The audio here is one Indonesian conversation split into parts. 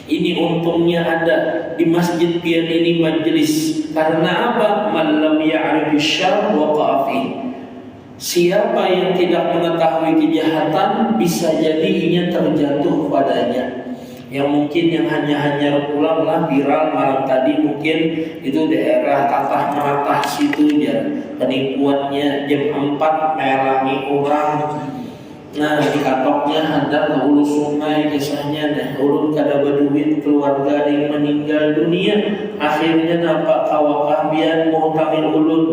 Ini untungnya ada di masjid pian ini majelis. Karena apa? Man lam ya'rif syarr waqa'a fi. Siapa yang tidak mengetahui kejahatan bisa jadi ia terjatuh padanya. Yang mungkin yang hanya pulanglah viral malam tadi mungkin itu daerah tatah meratah situ ya, penipuannya jam 4 melangi orang. Nah di katoknya ada ke hulu sungai kisahnya. Nah ulun kada berduit keluarga yang meninggal dunia, akhirnya nampak kawakabian mau tamil ulun.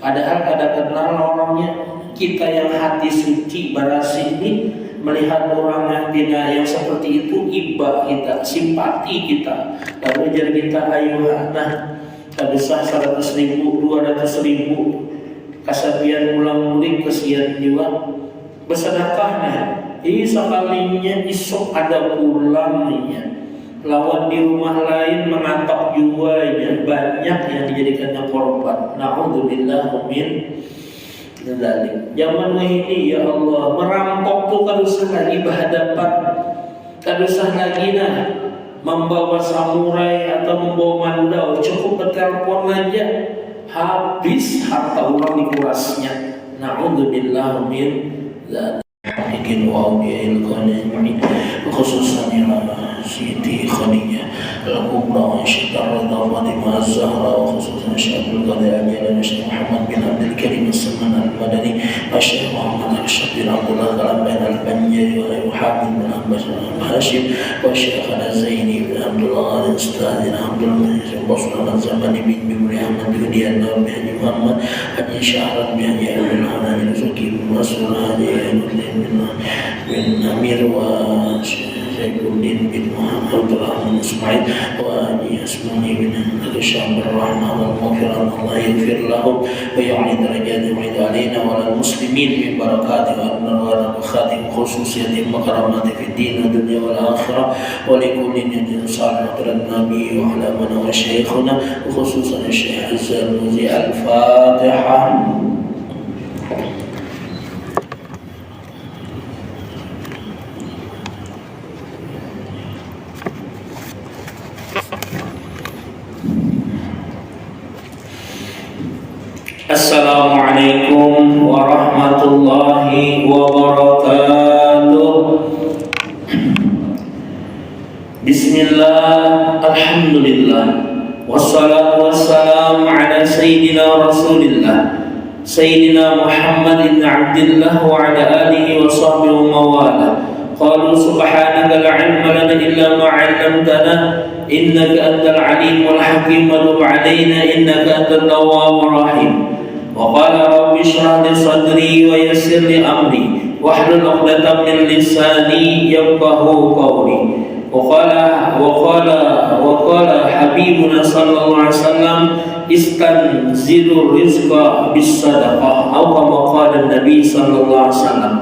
Padahal kada kenal orangnya. Kita yang hati suci barasi ini melihat orang yang tidak yang seperti itu, iba kita, simpati kita, lalu jadi kita ayuh nah kadesah 100.000, 200.000 kasabian ulang mulik kesian jiwa bersedekahnya. Ini sekalinya isok ada pulangnya. Lawan di rumah lain mengantok jiwanya, banyak yang dijadikannya korban. Na'udzubillah min dzalik. Zaman ini ya Allah merampok tuh kada usah lagi berhadapan, kada usah lagi membawa samurai atau membawa mandau, cukup bertelepon aja habis harta orang dikurasnya. Na'udzubillah min dzalik. Bikin wow dia ilmu khususan ila Siti Khadijah al-Kubra wa Syekh Ar-Ridha Fatimah Az-Zahra wa khususan Syekh Abdul Qadir Al-Jilani, Syekh Muhammad bin Abdul Karim As-Saman Al-Madani, Syekh Muhammad Al-Syekh bin Abdullah Al-Aban Al-Banjari wa Yuhamid bin Abbas Al-Hashim wa Syekh Al-Zaini bin Abdullah Al-Ustadh Abdul Majid Basra Al-Zamani bin Jumri Ahmad bin Diyanar bin Haji Muhammad Haji Syahrat bin Haji Abdul Hanan bin Zuki bin Rasul Haji bin Amir wa Syaifuddin bin Muhammad Rahman Ismail wa Haji Asmani bin Al-Syam Ar-Rahmah wal-Maghfirah. Allah yaghfir lahum wa ya'li darajatihim wa ya'alina wa al-muslimin min barakatih wa al-barakatih khususiyatihim wa karamati fi din wa dunya wal akhirah wa likullin yadin salih wa nabi wa ala man wa syekhuna khususan Syekh Az-Zarnuzi. Al-Fatihah. Assalamualaikum warahmatullahi wabarakatuh. Bismillah, alhamdulillah, wassalatu wassalamu ala sayyidina rasulillah Sayyidina Muhammad ibn Abdillah wa ala alihi wa sahbihi wa mawala. Qalu subhanaka la ilma lana illa ma 'allamtana innaka antal alimul hakim wa tub 'alaina innaka antat tawwabur rahim. وقال رب اشرح لي صدري ويسر لي امري واحلل عقدة من لساني يفقهوا قولي. وقال حبيبنا صلى الله عليه وسلم استنزلوا الرزق بالصدقة أو كما قال النبي صلى الله عليه وسلم.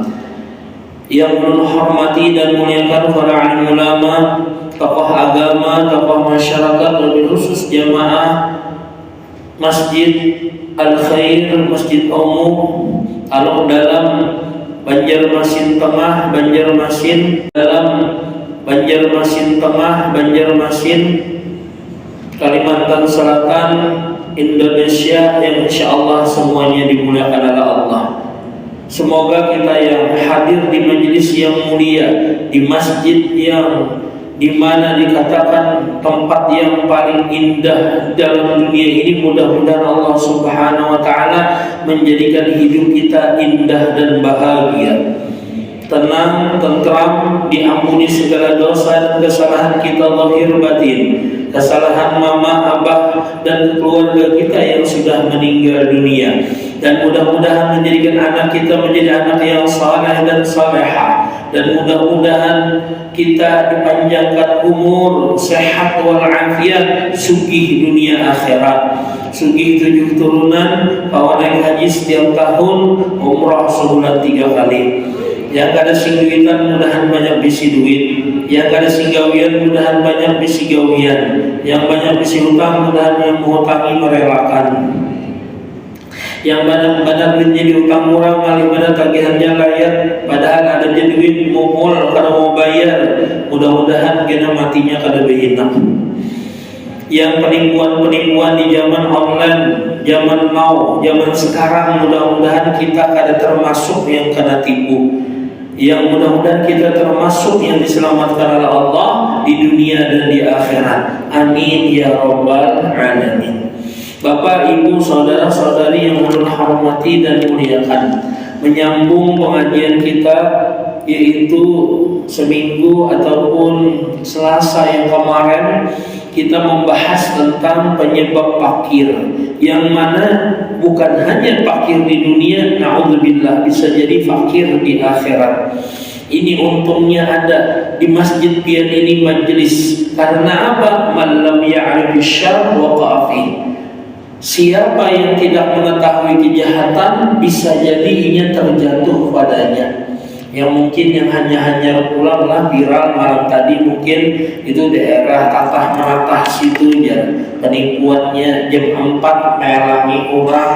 Yang menghormati dan muliakan para alim ulama, tokoh agama, tokoh masyarakat, lebih khusus jamaah Masjid Al-Khair, Masjid Umum Alok dalam Banjarmasin Tengah, Banjarmasin Kalimantan Selatan, Indonesia, yang insyaallah semuanya dimuliakan oleh Allah. Semoga kita yang hadir di majelis yang mulia, di masjid yang dimana dikatakan tempat yang paling indah dalam dunia ini, mudah-mudahan Allah Subhanahu wa ta'ala menjadikan hidup kita indah dan bahagia, tenang, tentram, diampuni segala dosa dan kesalahan kita zahir batin, kesalahan mama, abah dan keluarga kita yang sudah meninggal dunia, dan mudah-mudahan menjadikan anak kita menjadi anak yang saleh dan salehah, dan mudah-mudahan kita dipanjangkan umur, sehat walafiat, sugih dunia akhirat, sugih 7 turunan, bawa naik haji setiap tahun, umrah sebulan 3 kali. Yang kada singgawian mudahan banyak bisi duit, yang kada singgawian mudahan banyak bisi gawian, yang banyak bisi hutang mudahan yang menghutangi merelakan, yang benar-benar menjadi utang murah kali mana tagihannya layak, padahal ada duit mukul kalau mau bayar, mudah-mudahan kena matinya kada behinap. Yang penipuan-penipuan di zaman online, zaman now, zaman sekarang, mudah-mudahan kita kada termasuk yang kena tipu. Yang mudah-mudahan kita termasuk yang diselamatkan oleh Allah di dunia dan di akhirat. Amin ya rabbal alamin. Bapak, ibu, saudara-saudari yang Allah hormati dan muliakan, menyambung pengajian kita yaitu seminggu ataupun Selasa yang kemarin kita membahas tentang penyebab fakir, yang mana bukan hanya fakir di dunia, na'udzubillah, bisa jadi fakir di akhirat. Ini untungnya ada di masjid pian ini majelis. Karena apa? Man lam ya'rif syarr waqa'a fi. Siapa yang tidak mengetahui kejahatan bisa jadi ia terjatuh padanya. Yang mungkin yang hanya pulanglah viral malam tadi, mungkin itu daerah Tatah Meratah situ ya, penipuannya jam 4 melangi orang.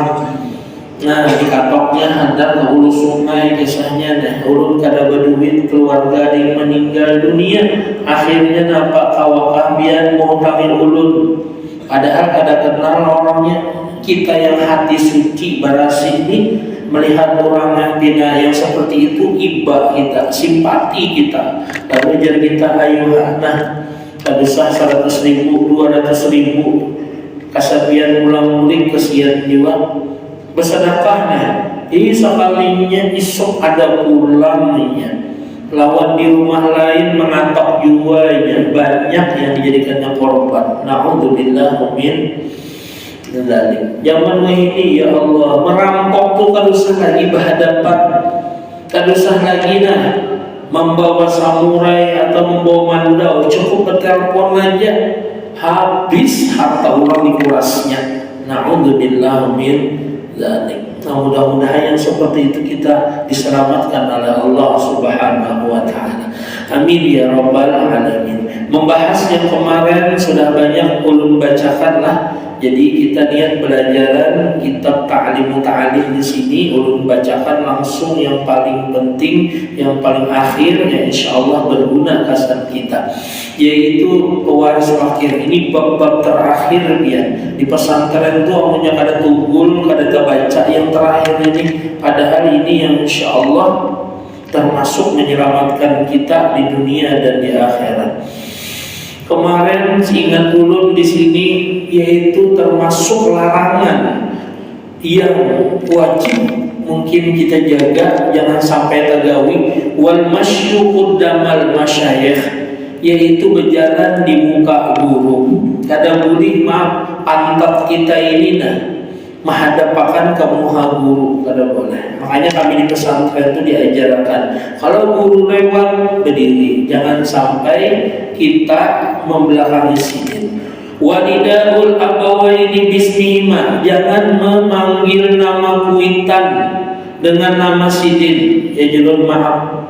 Nah, dikatoknya hendak ke hulu sungai, kisahnya dah ulun kada berduit, keluarga yang meninggal dunia, akhirnya nampak kawakabian mau tangin ulun, padahal kada kenal orangnya. Kita yang hati suci barasi ini melihat orang yang tidak yang seperti itu, iba kita, simpati kita, lalu jar kita ayo nah kadusah 100.000, 200.000 kasabian ulang mulik kesian jiwa bersedekahnya. Ini sekalinya isok ada pulangnya, lawan di rumah lain mengatok juanya, banyak yang dijadikannya korban. Na'udzubillah min dzalik. Zaman ini ya Allah, merampok tuh kada usah lagi berhadapan, kada usah lagi membawa samurai atau membawa mandau, cukup bertelepon aja habis harta orang dikurasnya. Na'udzubillah min dzalik. Nah, mudah-mudahan yang seperti itu kita diselamatkan oleh Allah Subhanahu wa taala. Amin ya rabbal alamin. Membahas yang kemarin sudah banyak ulun bacakan lah. Jadi kita niat pelajaran kitab Ta'lim Muta'alim di sini ulun bacakan langsung yang paling penting, yang paling akhir, yang insyaallah berguna kasan kita, yaitu pewaris fakir. Ini bab-bab terakhir ya. Di pesantren itu omongnya kada tunggul, kada terbaca yang terakhir ini, padahal ini yang insyaallah termasuk menyelamatkan kita di dunia dan di akhirat. Kemarin ingat ulun di sini yaitu termasuk larangan yang wajib mungkin kita jaga, jangan sampai tergawi. Wal masyu quddamal masyayikh, yaitu berjalan di muka guru. Kada boleh pantat kita ini menghadapkan ke muka guru, kada boleh. Makanya kami di pesantren itu diajarkan kalau guru lewat berdiri, jangan sampai kita membelakangi sidin. Walidaul abawaini bismihima, jangan memanggil nama kuitan dengan nama sidin. Ya jelun maaf,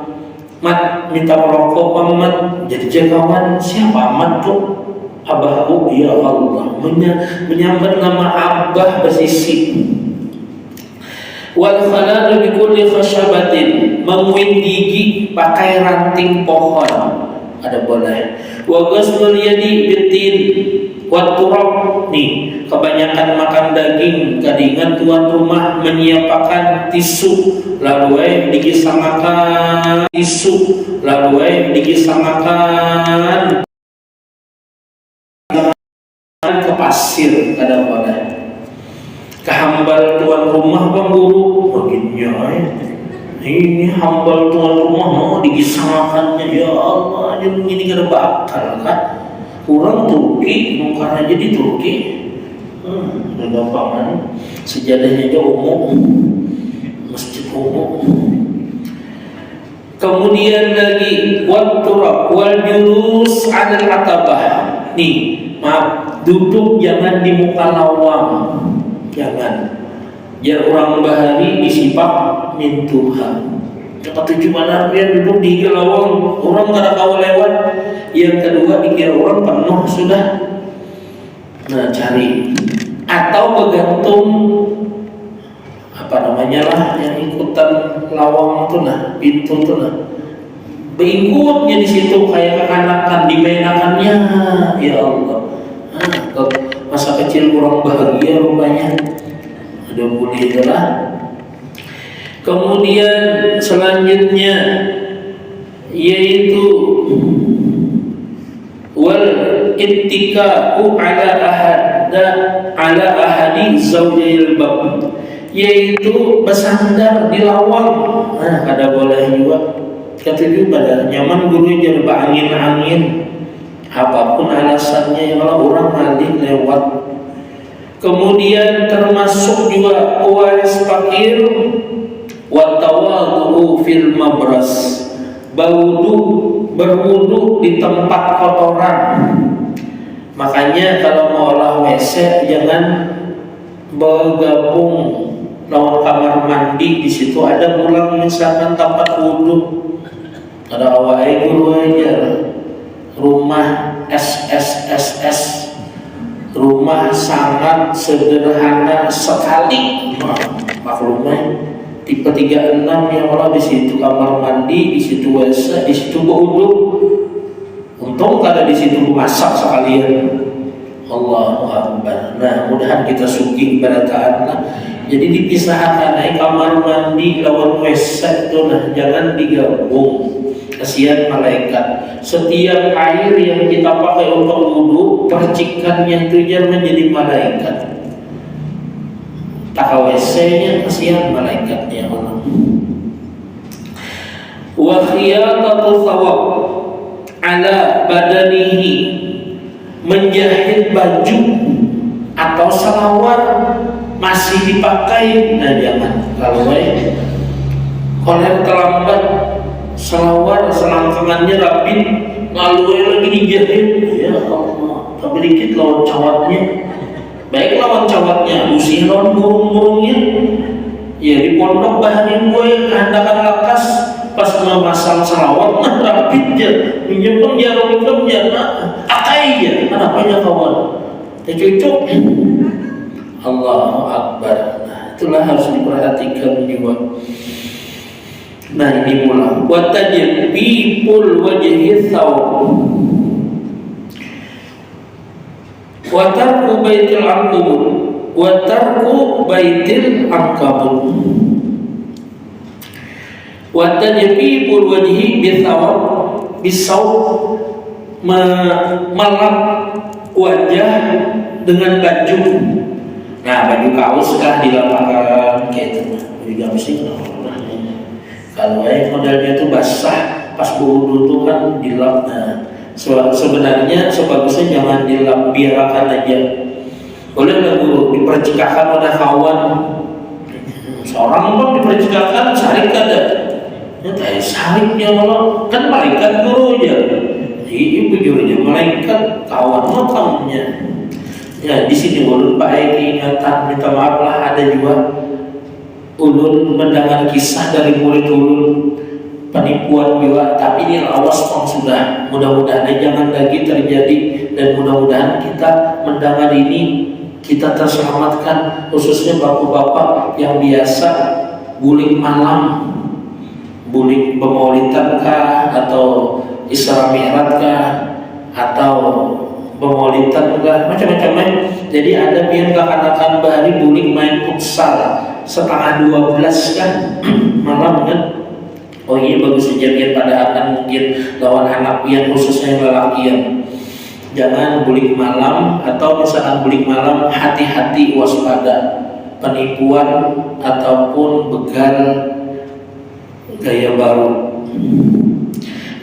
mat minta merokok Mat, jadi jagawan siapa Mat tuh? Abahku, ya Allah, menyambat nama abah bersisi. Wal khalal bi kulli khashabatin, menguin gigi pakai ranting pohon, ada boleh. Wa ghaslul yadi bitin wa turab, nih kebanyakan makan daging, kadingan tuan rumah menyiapkan tisu lalu digisamakan tisu lalu digisamakan ke pasir, kada boleh. Kehambal tuan rumah bang guru baginnya ini hambal tuan rumah mau digisamakannya, ya Allah, jadi begini kada bakal kan. Kurang Turki, bukan aja di Turki. Ada paman sejadahnya aja umum, masjid umum. Kemudian lagi wal turab wal julus 'alal atabah. Nih, maaf, duduk jangan di muka lawang, jangan. Biar orang bahari disipak mintuhan. Kata tujuh mana dia duduk di lawang, orang kada kau lewat. Yang kedua dikira orang penuh sudah. Nah, cari atau bergantung apa namanya lah yang ikutan lawang tuh nah, pintu tuh nah, berikutnya di situ kayak kekanakan dimainakannya, ya Allah. Masa kecil kurang bahagia rupanya. Ada boleh lah. Kemudian selanjutnya yaitu wal ittika'u ala ahadi zawjil bab, yaitu bersandar di lawang. Ada boleh juga. Ketujuh pada nyaman guru jerba angin-angin, apapun alasannya yang orang mandi lewat. Kemudian termasuk juga waris fakir wa tawadhu fil mabras, berwudu di tempat kotoran. Makanya kalau mau olah WC jangan bergabung lawan kamar mandi, di situ ada bulang misalkan tempat wudu. Ada awalnya guru aja rumah SSSS, rumah sangat sederhana sekali. Maklumnya tipe 36 yang orang di situ kamar mandi, di situ WC, di situ wudu. Untung kada di situ masak sekalian. Allahu Akbar. Nah, mudahan kita suki kepada Allah. Jadi dipisahkan kamar mandi lawan WC itu nah, jangan digabung. Kasihan malaikat. Setiap air yang kita pakai untuk wudu, percikannya itu menjadi malaikat. Tak WC-nya kasihan malaikatnya Allah. Wa khiyatatu thawab ala badanihi, menjahit baju atau selawar masih dipakai. Nah jangan, kalau koler terlambat selawar selangkangannya rapi lalu lagi dijahit, ya Allah, tapi dikit lawan cawatnya. Baik lawan cawatnya, usih lawan burung-burungnya. Ya di pondok bahanin gue handakan lakas pas memasang selawat nah rapid aja, menyempeng jarum itu jangan akai ya, kenapanya kawan? Ya cocok. Allahu Akbar. Nah, itulah harus diperhatikan juga. Nah ini pula wa tajbibul wajhi thawb wa tarku baitil ankabut wa tarku baitil ankabut wa tajbibul wajhi bithawab bisawb, melap wajah dengan baju. Nah baju kaos kah di lapangan kayak itu juga mesti. Kalau modelnya itu basah pas wudu itu kan dilap. Nah, sebenarnya sebagusnya jangan dilap, biarkan aja. Boleh nggak guru dipercikahkan oleh kawan? Seorang pun dipercikahkan sarik ada. Ya tadi sariknya malah kan malaikat guru aja. Ibu gurunya malaikat, kawan makamnya. Ya di sini ulun baik ingatan, minta maaf lah ada juga. Ulun mendengar kisah dari murid ulun penipuan juga, tapi ini awas pun sudah. Mudah-mudahan jangan lagi terjadi dan mudah-mudahan kita mendengar ini kita terselamatkan, khususnya bapak-bapak yang biasa bulik malam, bulik pemaulidan kah atau Isra Mi'raj kah atau pemaulidan kah, macam-macam. Jadi ada yang kekanakan bahari bulik main futsal 11:30 kan malam kan. Oh iya bagus kejadian pada akan mungkin lawan anak pian khususnya yang lelakian. Jangan bulik malam, atau misalkan bulik malam hati-hati, waspada penipuan ataupun begal gaya baru.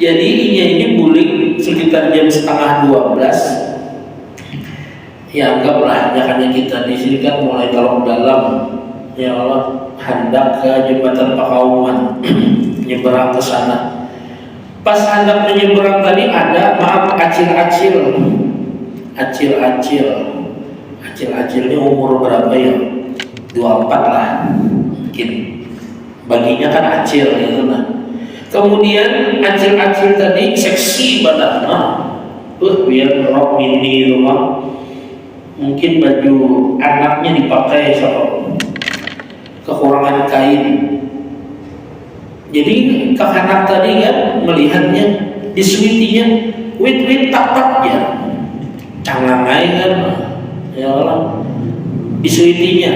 Jadi ini bulik sekitar jam 11:30. Ya anggaplah hanya kita di sini kan mulai kalau dalam. Ya Allah, hendak ke jembatan Pakauman, nyeberang ke sana. Pas hendak menyeberang tadi ada acil-acil ini umur berapa ya? 24 lah mungkin. Baginya kan acil gitu nah. Kemudian acil-acil tadi seksi badannya, biar rok mini rumah. Mungkin baju anaknya dipakai soal. kekurangan kain. Jadi kakak tadi kan melihatnya disuitinya wit tapak ya, cangangai kan, ya Allah disuitinya.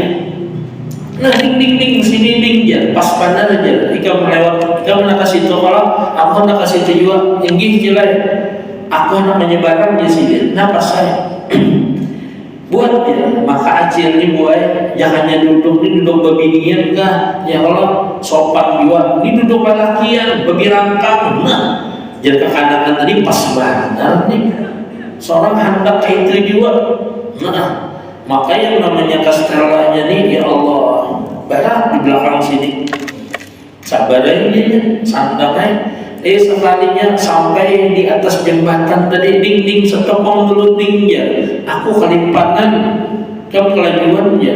Nah ding sini ding ya, pas panas aja. Jika melewat, jika nak kasih tu kalau aku nak kasih tu juga tinggi jelai. Aku nak menyebarkan di sini. Nah pas saya buat ya, maka acil ni buat jangannya duduk babinian kah? Ya Allah sopan juga. Ini duduk lelakian, babirangkang. Nah, jadi kanan tadi pas benar nih. Seorang hendak kayak itu juga. Nah, maka yang namanya kastelanya nih, ya Allah, berat di belakang sini. Sabar aja, santai. Sekalinya sampai di atas jembatan tadi ding setepong dulu ya. Aku kelimpanan, kamu kelajuan ya.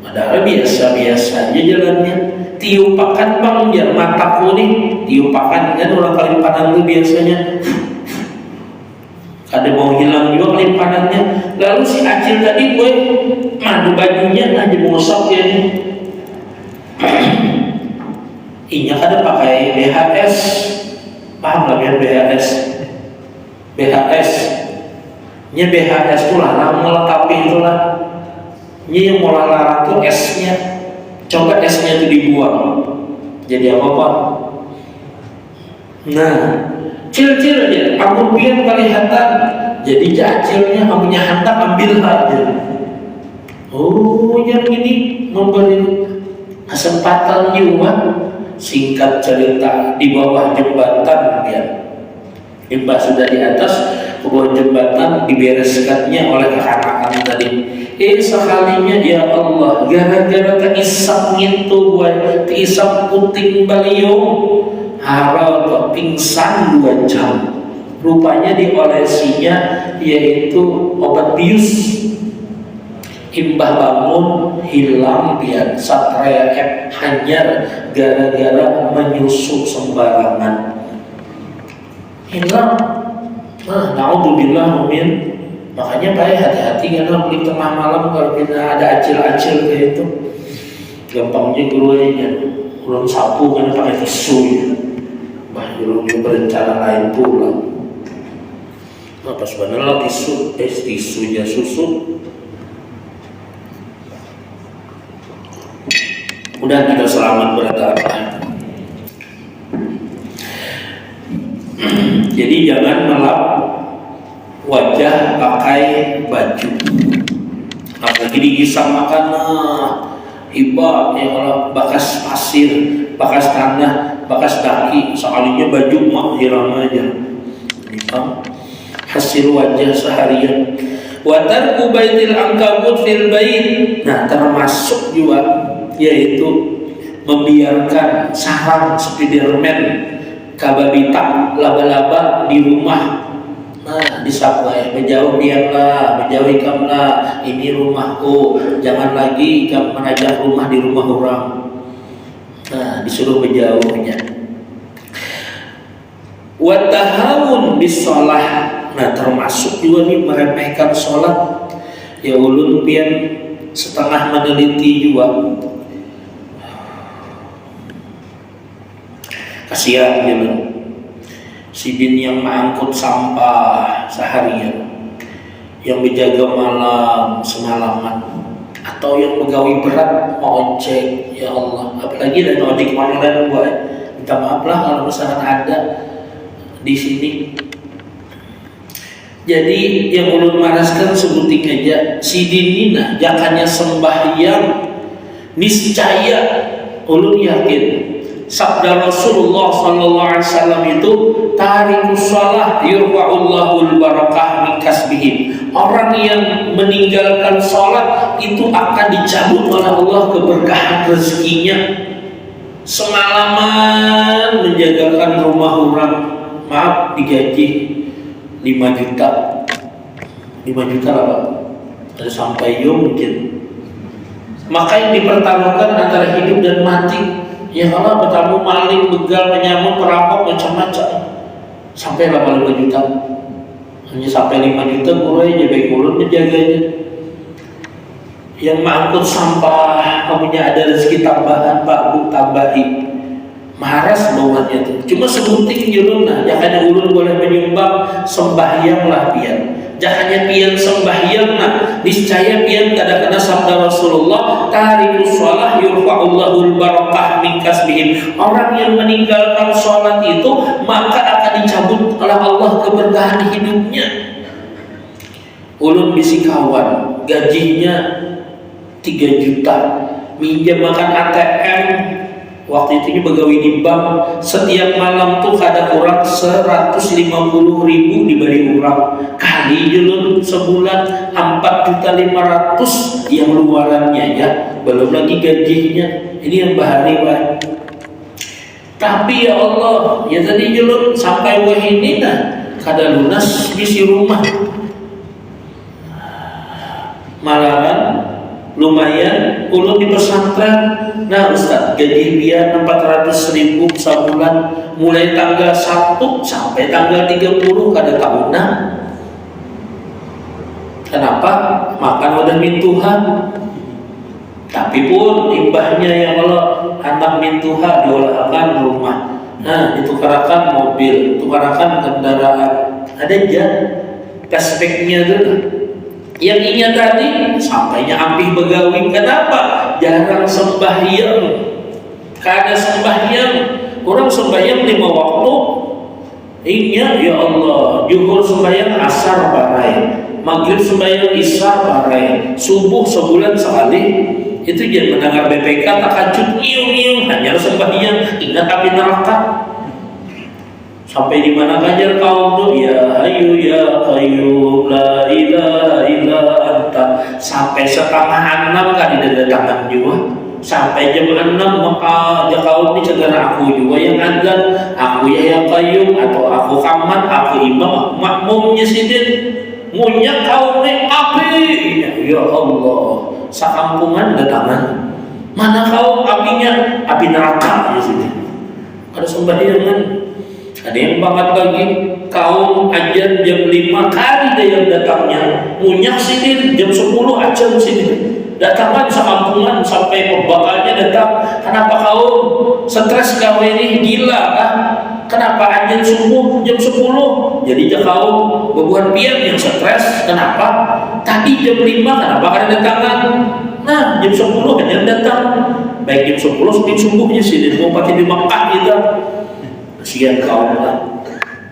Padahal biasa aja jalannya. Tiupakan bang ya mataku nih, tiupakan kan orang kelimpanan itu biasanya. Ada mau hilang juga kelimpanannya. Lalu si Acil tadi gue madu bajunya aja mosok ya nih. Inya kada pakai BHS, paham lah ya BHS? BHS, nya BHS tuh lah, melengkapi itulah. Nya yang mau larang tuh S-nya, coba S-nya itu dibuang. Jadi apa? Nah, cil aja, aku biar kelihatan. Jadi jacilnya kamunya hendak ambil aja. Oh, yang ini memberi kesempatan juga. Singkat cerita, di bawah jembatan ya, Mbak sudah di atas, ke bawah jembatan dibereskannya oleh kekanakan tadi. Sekalinya ya Allah, gara-gara keisap itu buat keisap puting beliau, haral atau pingsan 2 jam. Rupanya diolesinya yaitu obat bius. Imbah bangun hilang dia satria hanyar gara-gara menyusu sembarangan. Hilang. Nah, naudzubillah min. Makanya baik hati-hati karena beli tengah malam kalau kita ada acil-acil kayak itu. Gampangnya gurunya ulun sapu kan pakai tisu ya. Bah gurunya berencana lain pula. Nah, pas bener tisunya susu. Udah kita selamat berkata. Jadi jangan melap wajah pakai baju. Apalagi digisam makan hibah ya kalau bakas pasir, bakas tanah, bakas kaki, sekalinya baju mah hilang aja. Hasil wajah seharian. Wa tarku baitil ankabut fil bait. Nah, termasuk juga yaitu membiarkan sarang Spiderman, kababita, laba-laba di rumah. Nah, disapai menjauh biarlah, menjauhi kamulah, ini rumahku, jangan lagi kamu menajak rumah di rumah orang. Nah, disuruh menjauhnya. Wa tahawun bis shalah. Nah, termasuk juga nih meremehkan sholat. Ya ulun pian setengah meneliti juga. Kasihan gitu. Si Din yang mengangkut sampah seharian, yang menjaga malam semalaman, atau yang pegawai berat mau ojek, ya Allah. Apalagi dari ojek online buat minta maaf lah kalau misalkan ada di sini. Jadi yang ulun maraskan sebuting aja si Dinina jakannya sembahyang niscaya ulun yakin sabda Rasulullah sallallahu alaihi wasallam itu tarikus shalah yurfa'ullahul barakah min kasbihim. Orang yang meninggalkan salat itu akan dicabut oleh Allah keberkahan rezekinya. Semalaman menjagakan rumah orang, maaf digaji 5 juta. 5 juta apa? Ada sampai mungkin. Maka yang dipertaruhkan antara hidup dan mati. Ya Allah, bertamu maling, begal, penyamut, perampok, macam-macam. Sampai 5 juta. Hanya sampai 5 juta gue aja baik ulun menjaganya. yang mengangkut sampah, kamunya ada rezeki tambahan Pak Bu, tambahi. Maharas bawahnya tuh. Cuma sebuting julun nah, jangan ulun boleh menyumbang sembahyang lah pian. Jangan pian sembahyang nah, niscaya pian kada kena sabda Rasulullah, tarikus shalah yurfa'ullahul barakah min kasbihim. Orang yang meninggalkan sholat itu maka akan dicabut oleh Allah keberkahan hidupnya. Ulun bisi kawan, gajinya 3 juta, minjam makan ATM. Waktu itu begawi di bank, setiap malam tuh kada kurang 150.000 diberi orang. Kali julun sebulan 4.500.000 yang luarannya ya, belum lagi gajinya. Ini yang bahari Pak. Tapi ya Allah, ya tadi julun sampai wahini nah kada lunas bisi rumah. Malahan lumayan ulun di pesantren. Nah Ustaz, gaji dia 400.000 sebulan, mulai tanggal 1 sampai tanggal 30 kada tahunan. Kenapa? Makan wadah min Tuhan. Tapi pun imbahnya ya kalau anak min Tuhan diolahkan rumah. Nah ditukarakan mobil, tukarakan kendaraan. Ada aja aspeknya tuh. Yang ingat tadi sampainya ampih begawi. Kenapa? Jarang sembahyang. Kada sembahyang. Orang sembahyang 5 waktu. Ingat ya Allah, zuhur sembahyang asar barai, maghrib sembahyang isya barai, subuh sebulan sekali. Itu dia mendengar BPK takajud iung hanya sembahyang. Ingat api neraka. Sampai di mana kajar kaum tuh ya hayu ya qayyum la ilaha illa anta. Sampai 5:30 kan didatangan juga. Sampai jam 6 maka kaum ini segera aku juga yang azan, aku ya qayyum atau aku kamat, aku imam, makmumnya sidin. Munyak kaum ini api. Ya Allah, sakampungan datangan. Mana kaum apinya? Api neraka ya sidin. Ada sembahyangan. Ada yang banget lagi kaum ajar jam 5 kali dia yang datangnya, munyak sidin jam 10 aja sidin datangan sekampungan sampai pembakalnya datang. Kenapa kaum stres kau ini gila kan? Kenapa ajar subuh jam 10? Jadi kaum bebuan pian yang stres. Kenapa? Tadi jam 5 kenapa kada datangan? Nah jam 10 hanya datang. Baik jam 10 sebelum subuhnya sidin mau pakai di Mekah gitu. Kasihan kaum lah.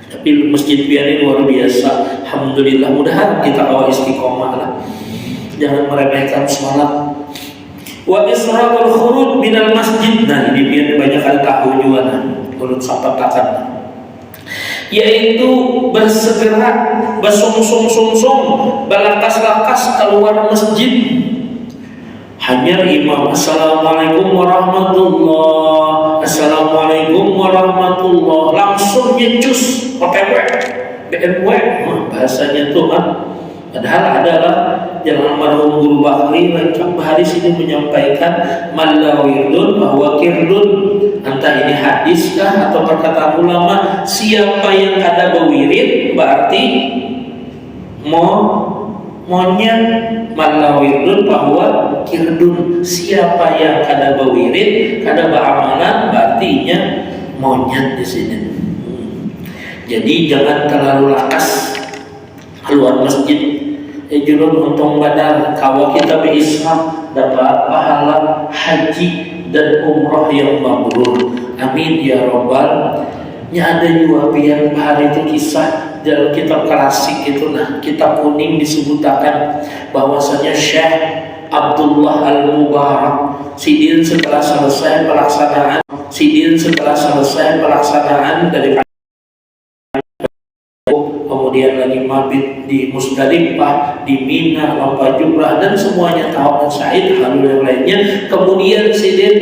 Tapi masjid pian ini luar biasa. Alhamdulillah, mudahan kita awal istiqomah lah. Jangan meremehkan sholat. Wa isra'ul khuruj minal masjid. Nah ini pian banyak kali tahu juga nah. Urut sapat takkan. Yaitu bersegera, bersung-sung-sung, balakas-lakas keluar masjid. Hanya imam assalamualaikum warahmatullah, assalamualaikum warahmatullah, langsung nyecus OTW BMW bahasanya Tuhan. Padahal adalah yang almarhum Guru Bakri Lancang Bahari sini menyampaikan malawirdun bahwa kirdun, entah ini hadis kah atau perkataan ulama, siapa yang ada berwirid berarti monyet. Malawirdun bahwa kirdun, siapa yang kada berwirid, kada beramalan, berartinya monyet di sini. Jadi jangan terlalu lakas keluar masjid. Julun untung badal kawa kita berislam dapat pahala haji dan umrah yang mabrur. Amin ya robbal. Nya ada juga pian hari itu kisah dalam kitab klasik itu nah kitab kuning disebutkan bahwasanya Syekh Abdullah Al-Mubarak sidin setelah selesai pelaksanaan dari kemudian lagi mabit di Musdalifah, di Mina, lompat jumrah dan semuanya tawaf dan sa'id lalu yang lainnya. Kemudian sidin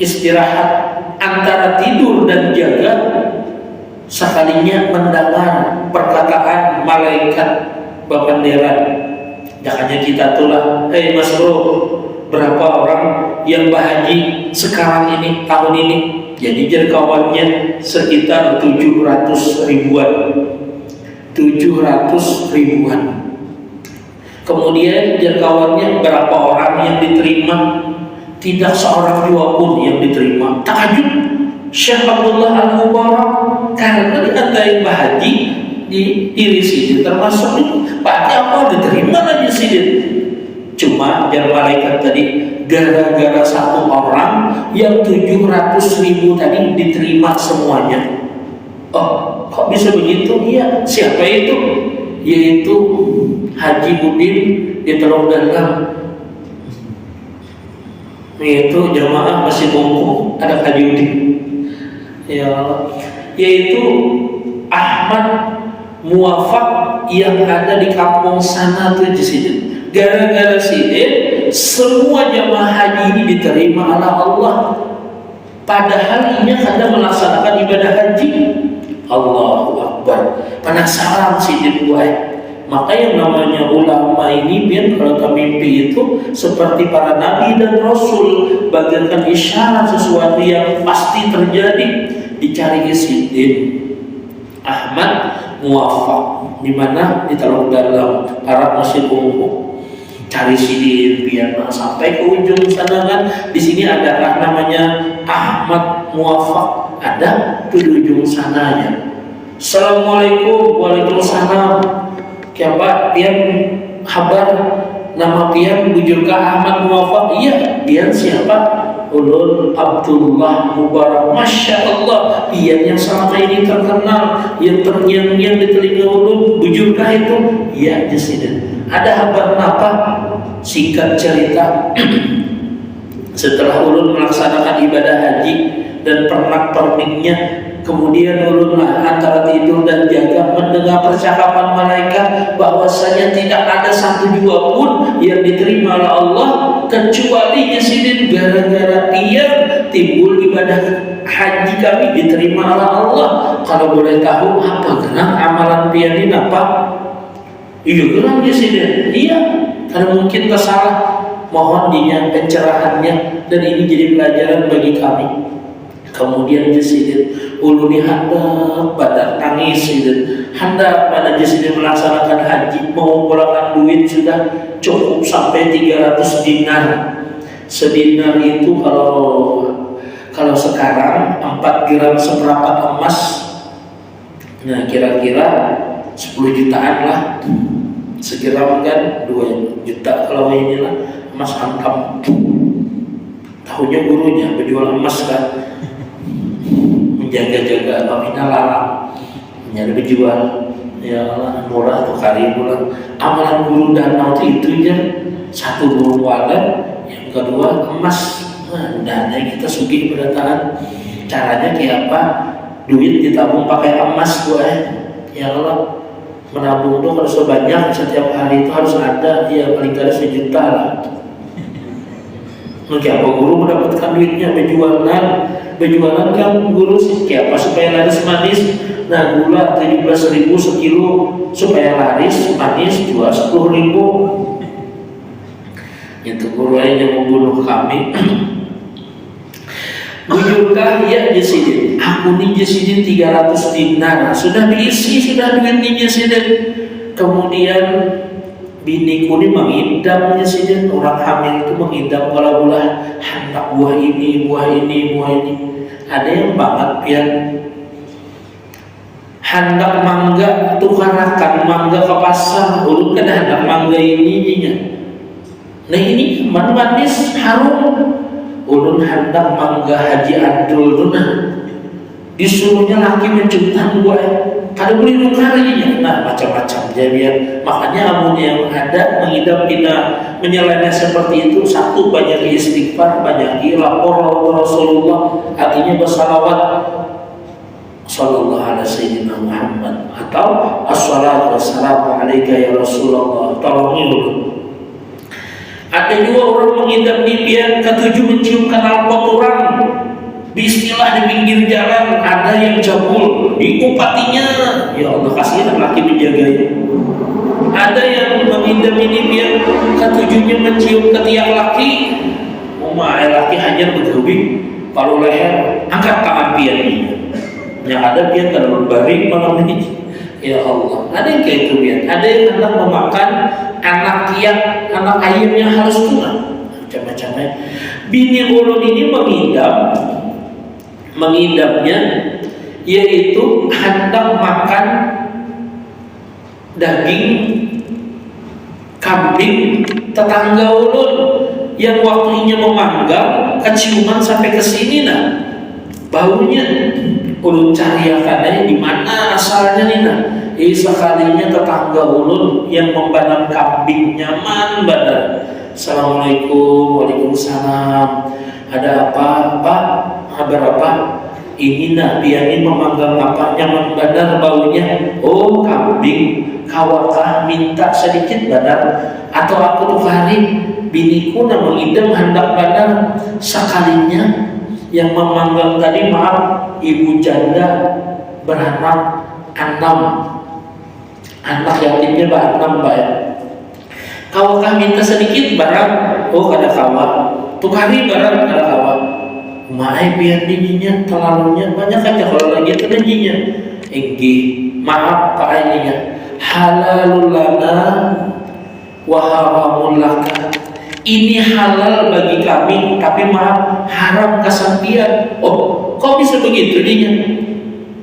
istirahat antara tidur dan jaga, sekalinya mendengar perkataan malaikat berbenderan. Jangannya kita tulah, Mas Bro, berapa orang yang berhaji sekarang ini, tahun ini? Jadi jangkauannya sekitar 700 ribuan. Kemudian jangkauannya berapa orang yang diterima? Tidak seorang jua pun yang diterima. Takjub Syekh Abdullah Al-Mubarak karena dikatain Haji di diri sidin termasuk berarti apa diterima lagi sidin. Cuma jangan malaikat tadi gara-gara satu orang yang 700.000 tadi diterima semuanya. Oh, kok bisa begitu? Iya, siapa itu? Yaitu Haji Udin di Teluk Dalam. Yaitu jamaah masih mumpung ada Haji Udin. Ya, yaitu Ahmad Muwafaq yang ada di kampung sana tuh di sini. Gara-gara sidin semua jamaah haji ini diterima oleh Allah. Padahal ini kadang melaksanakan ibadah haji. Allahu Akbar. Penasaran sidin gue. Maka yang namanya ulama ini biar kalau mimpi itu seperti para nabi dan rasul, bagaikan isyarat sesuatu yang pasti terjadi, dicari sidin Ahmad Muwafaq di mana di Teluk Dalam Arab Mesir Umum. Cari sidin biar sampai ke ujung sana kan. Di sini adakah namanya Ahmad Muwafaq? Ada di ujung sananya. Assalamualaikum. Waalaikumsalam. Siapa pian kabar nama pian bujurkah Ahmad Muwafaq? Iya, pian siapa? Ulun Abdullah Mubarak. Masya Allah, pian yang selama ini terkenal, yang terngiang-ngiang di telinga ulun. Bujurkah itu? Iya, Jasiden. Ada kabar apa? Singkat cerita, setelah ulun melaksanakan ibadah haji dan pernak-perniknya, kemudian ulunlah antara tidur dan jaga mendengar percakapan malaikat bahwasanya tidak ada satu jua pun yang diterima oleh Allah kecuali Yasidin gara-gara dia timbul ibadah haji kami diterima oleh Allah. Kalau boleh tahu apa gerak amalan pianin apa? Iya gerak Yasidin. Iya, karena mungkin tersalah. Mohon dinya pencerahannya dan ini jadi pelajaran bagi kami. Kemudian Jasidin uluni hendak pada tangis Jasidin, hendak pada Jasidin melaksanakan haji, mengumpulkan duit sudah cukup sampai 300 dinar. Sedinar itu kalau sekarang 4 gram seperempat emas, nah kira-kira 10 jutaan lah. Segram kan 2 juta kalau inilah emas hantam. Tahunya gurunya berjual emas kan, menjaga-jaga nominal larang, nyari berjual ya Allah murah tuh kali bulan. Amalan guru danau itu ya, satu guru walet, yang kedua emas. Nah, dana kita sugih berdatangan. Caranya kayak apa? Duit ditabung pakai emas gue ya Allah. Menabung tuh harus sebanyak, setiap hari itu harus ada ya paling tidak 1 juta lah. Apa guru mendapatkan duitnya berjualan kan guru sih kayak apa supaya laris manis. Nah gula 17.000 sekilo supaya laris manis jual 10.000. Itu guru yang membunuh kami. Bujurkah ya Jasidin? Aku nih Jasidin 300 dinar sudah diisi, sudah duitnya Jasidin. Kemudian biniku ini mengidam Jasidin. Orang hamil itu mengidam kalau bulah hendak buah ini. Ada yang banget pian hendak mangga tukarakan mangga ke pasar. Ulun kan hendak mangga ini. Nah ini manis harum. Ulun hendak mangga Haji Abdul Duna, disuruhnya laki menjemput gue, kada boleh nukarinya. Nah macam-macam jadian. Makanya amunnya yang ada mengidap kita menyeleneh seperti itu, satu banyak istighfar, banyak lapor Rasulullah, artinya bersalawat sallallahu alaihi sayyidina Muhammad atau assalatu wassalamu alaika ya Rasulullah. Tolongin dulu. Ada juga orang mengidap mimpian ketujuh mencium knalpot orang. Bismillah di pinggir jalan ada yang jabul diupatinya. Ya Allah kasihan laki menjaganya. Ada yang mengidap mimpian ketujuhnya mencium ketiak laki. Laki hajar bergabing palu leher angkat tangan pian ini. Yang ada pian kalau berbaring malam ini. Ya Allah, ada yang kayak itu pian. Ada yang hendak memakan anak kiak, anak ayamnya harus tuna, macam-macamnya. Bini ulun ini mengidamnya, yaitu hendak makan daging kambing tetangga ulun yang waktunya memanggang, keciuman sampai ke sini nah baunya. Ulun cariakan di mana asalnya nih nah. Sekalinya tetangga ulun yang membanam kambing nyaman badan. Assalamualaikum. Waalaikumsalam. Ada apa Pak? Kabar apa? Ini nak biarin memanggang apa nyaman badan baunya. Oh kambing. Kawakah minta sedikit badan atau aku tukarin? Biniku nak mengidam hendak badan. Sekalinya yang memanggang tadi, maaf, ibu janda beranak 6, anak yatimnya 6 Mbak ya. Kawakah minta sedikit barang? Oh kada kawa. Tukari barang kada kawa. Maaf biar dininya terlalunya banyak aja kalau lagi itu rezekinya. Enggi, maaf Pak ininya. Halalul lana wa haramul laka. Ini halal bagi kami, tapi maaf haram kasampian. Oh, kok bisa begitu dinya?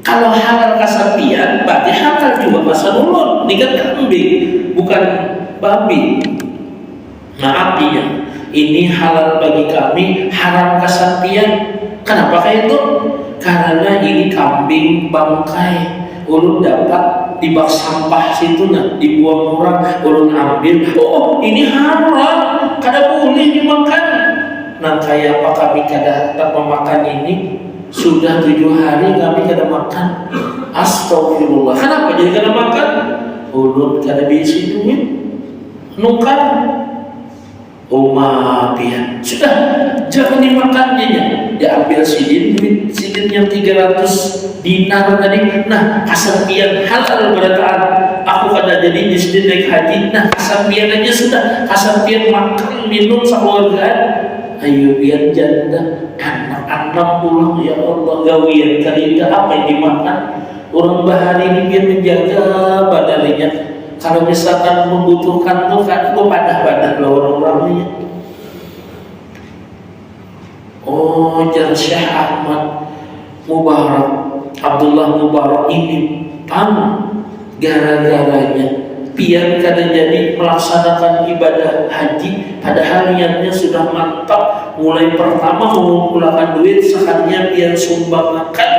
Kalau halal kasampian, berarti halal juga pasal ulun. Ini kan kambing, bukan babi. Maaf dinya. Ini halal bagi kami, haram kasampian. Kenapa kayak itu? Karena ini kambing bangkai. Ulun dapat di bak sampah situ nah, dibuang orang, ulun ambil. Oh, ini haram. Kada boleh dimakan. Nah kayak apa kami kada memakan ini? Sudah 7 hari kami kada makan. Astagfirullah. Kenapa jadi kada makan? Ulun kada bisa duit nukar. Oh maaf ya. Sudah, jangan dimakannya. Diambil sidin, duit sidin yang 300 dinar tadi. Nah, kasampian halal berataan. Aku kada jadi sidin naik haji. Nah, kasampian aja sudah. Kasampian makan, minum sekeluarga. Ayo biar janda anak-anak pulang, ya Allah, gawian karida apa yang dimakan. Orang bahari ini biar menjaga badannya. Kalau misalkan membutuhkan tuh kan padah-padah lawan orangnya. Oh, jar Syekh Ahmad Mubarak, Abdullah Mubarak ini gara-garanya biar kada jadi melaksanakan ibadah haji, padahal niatnya sudah mantap. Mulai pertama mengumpulkan duit, sekalinya biar sumbang makan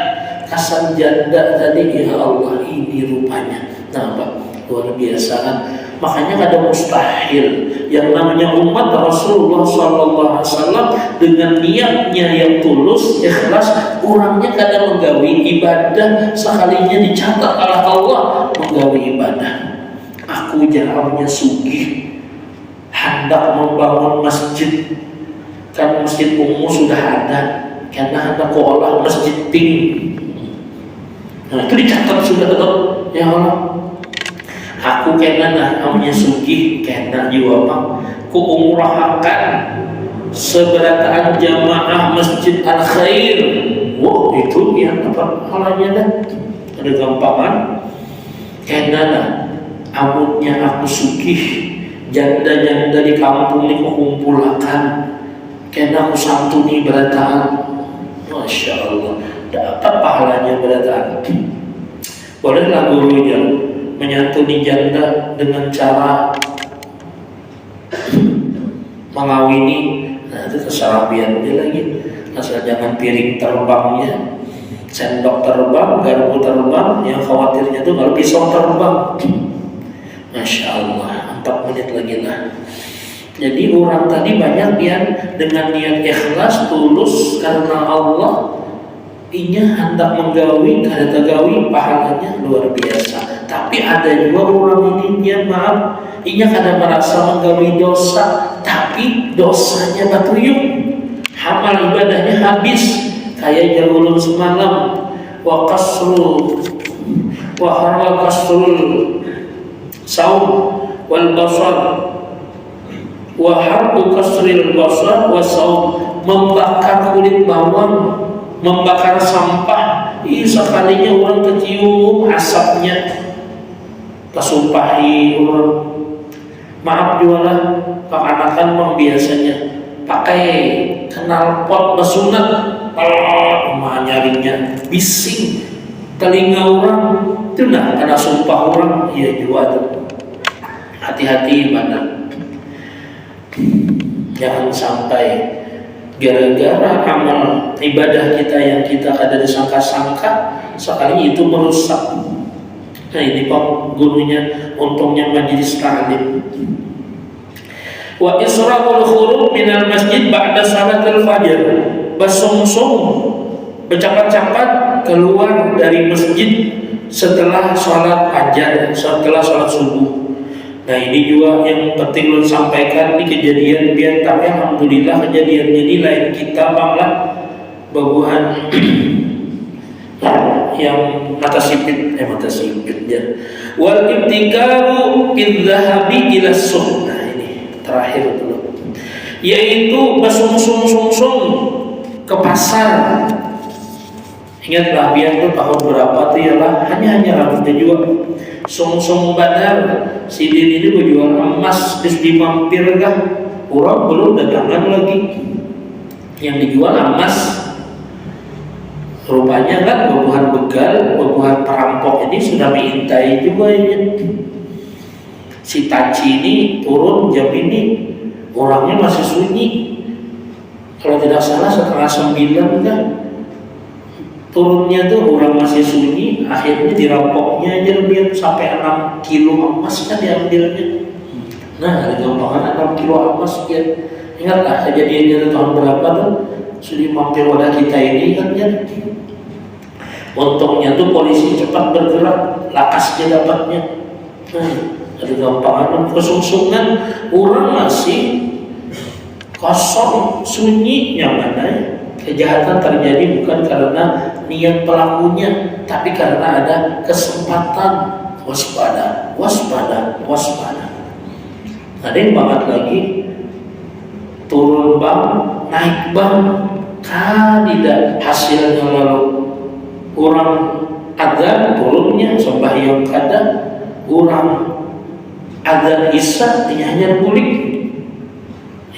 kasan janda tadi. Ya Allah, ini rupanya. Nah, Pak, luar biasa kan. Makanya kada mustahil yang namanya umat Rasulullah SAW dengan niatnya yang tulus, ikhlas, orangnya kada menggawi ibadah sekalinya dicatat oleh Allah menggawi ibadah. Aku jaraknya sugih hendak membangun masjid, kan masjid umum sudah ada, karena hendak olah masjid pink. Nah itu dicatat sudah tetap, ya Allah. Aku kena namanya sugih, kena jiwa Pak. Ku umrahakan seberataan jamaah Masjid Al Khair. Wah itu yang apa halanya dah? Ada gampangan. Kena amutnya aku sugih, janda-janda di kampung ini kukumpulkan. Kena aku santuni berataan. Masya Allah, dapat pahalanya berataan. Bolehlah gurunya menyantuni janda dengan cara mengawini. Nah itu kesalahan dia lagi. Asal jangan piring terbangnya, sendok terbang, garpu terbang. Yang khawatirnya tuh kalau pisau terbang. Masya Allah, 4 menit lagi lah. Jadi orang tadi banyak yang dengan niat ikhlas, tulus karena Allah, inya hendak menggawi, kada tergawi, pahalanya luar biasa. Tapi ada juga orang ini dia maaf, inya kada merasa menggawi dosa, tapi dosanya batuyuk, amal ibadahnya habis. Kayak jahulun semalam, wa kasrul wa harwa kasrul saum wal basar wa harbu kasril basar wa saum, membakar kulit bawang, membakar sampah. Sekalinya orang kecium asapnya, kesumpahi orang. Maaf jualah pakanakan mah biasanya pakai knalpot besunat, mah nyaringnya bising telinga orang itu nah karena sumpah orang ya jual. Hati-hati mana, jangan sampai gara-gara amal ibadah kita yang kita kada disangka-sangka sekali itu merusak. Nah ini pak gurunya, untungnya majelis ta'lim. Wa isra'ul khuruj minal masjid ba'da salatul fajr, basungsung bercepat-cepat keluar dari masjid setelah sholat fajar, setelah sholat subuh. Nah ini juga yang penting lu sampaikan di kejadian biar tapi alhamdulillah kejadiannya ini lain kita banglah babuhan yang mata sipit ya. Wal ibtikaru idzahabi ila suq. Nah ini terakhir dulu, yaitu basungsung ke pasar. Ingatlah biar tuh tahun berapa tuh ya lah, hanya rambutnya juga sungsung badar. Sidin ini berjual emas terus dimampir kah? Orang belum datangan lagi yang dijual emas. Rupanya kan babuhan begal, babuhan perampok ini sudah mengintai juga ya. Si Taci ini turun jam ini, orangnya masih sunyi. Kalau tidak salah 8:30 kan. Turunnya tuh orang masih sunyi, akhirnya dirampoknya aja dia sampai 6 kilo emas kan diambilnya. Nah ada gampangan 6 kilo emas ya. Ingatlah kejadiannya tahun berapa tuh, sudah mampir wadah kita ini kan ya. Untungnya tuh polisi cepat bergerak, lakasnya dapatnya. Nah ada gampangan kesungsungan, orang masih kosong sunyi yang mana ya. Kejahatan terjadi bukan karena niat pelakunya, tapi karena ada kesempatan. Waspada. Ada yang banget lagi turun bank, naik bank, tidak hasilnya lalu orang adzan turunnya sembahyang kada, orang adzan isya hanya bulik.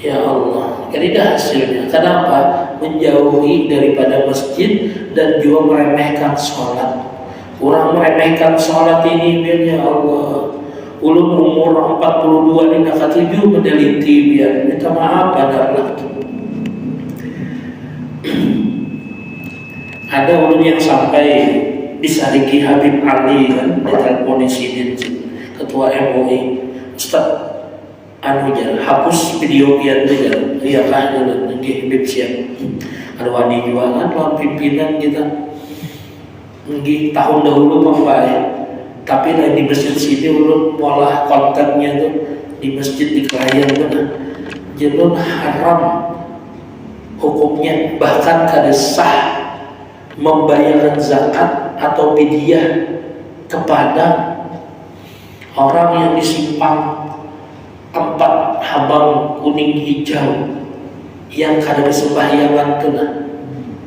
Ya Allah, tidak hasilnya. Kenapa? Menjauhi daripada masjid dan juga meremehkan sholat. Orang meremehkan sholat ini biar ya Allah. Ulun umur 42 ini nak 7 meneliti biar minta maaf adalah. Ada ulun yang sampai disariki Habib Ali kan, ditelepon Sidin ketua MUI, Ustaz hapus video kian tu ya kah nanti Habib siap ada wadi jualan lawan pimpinan kita nggih tahun dahulu Pak ya. Tapi di masjid sini ulun pola kontennya tuh di masjid di Kelayan tuh jelun haram hukumnya, bahkan kada sah membayarkan zakat atau fidyah kepada orang yang disimpang 4 habang kuning hijau yang kada disembahyangan kena.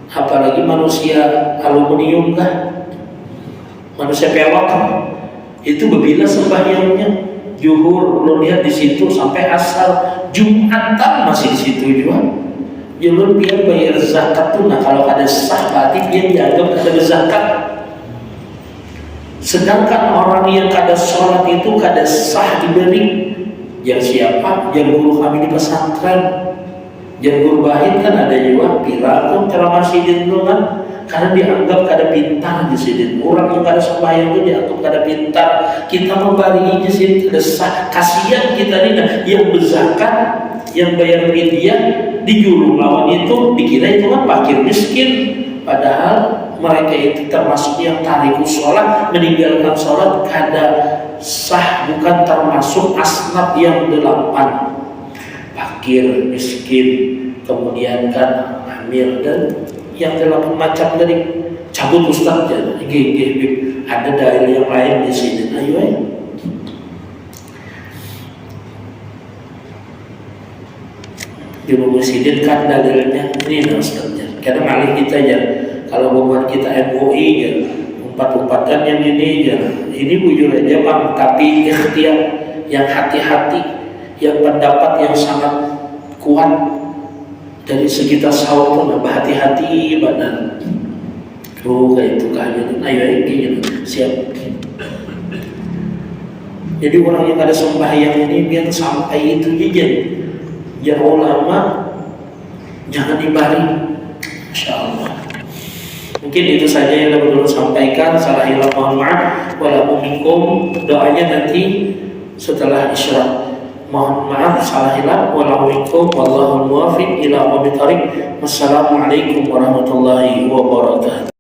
Apalagi manusia aluminium kah, manusia pelok itu berbila sembahyangnya. Juhur lo lihat di situ sampai asar, Jumatan masih di situ juga. Jalur biar bayar zakat tuh, nah kalau kada sah berarti dia dianggap kada zakat. Sedangkan orang yang kada sholat itu kada sah diberi. Yang siapa? Yang guru kami di pesantren, yang guru bahid kan ada juga piratun ceramah sidin itu kan, karena dianggap kada pintar di sidin. Orang yang kada sembahyang itu dianggap kada pintar. Kita membarinya sidin kada sah. Kasihan kita nih yang berzakat, yang bayar fidyah dijulung lawan itu dikira itu kan fakir miskin. Padahal mereka itu termasuk yang tarikus sholat, meninggalkan sholat kada sah, bukan termasuk asnaf yang 8, fakir, miskin, kemudian kan hamil dan yang 8 macam dari cabut ustaz ya. Ada dalil yang lain di sini. Ayo ya. Juru musidin kan dalilnya ini ustaznya. Kadang alih kita ya. Kalau buat kita MUI ya, umpat-umpatan yang ini ya, ini bujur aja bang, tapi ikhtiar yang hati-hati. yang pendapat yang sangat kuat dari segi tasawuf pun hati-hati benar. Kayak itu kayak ayo gitu siap. Jadi orang yang ada sembahyang ini biar sampai itu jangan ulama jangan dibari. Masya Allah. Mungkin itu saja yang dapat ulun sampaikan. Salah hilaf mohon maaf. Walaupun minkum, doanya nanti setelah isyraq. Mohon maaf salah hilaf. Walaupun minkum, wallahul muwaffiq ila aqwamit thoriq. Wassalamualaikum warahmatullahi wabarakatuh.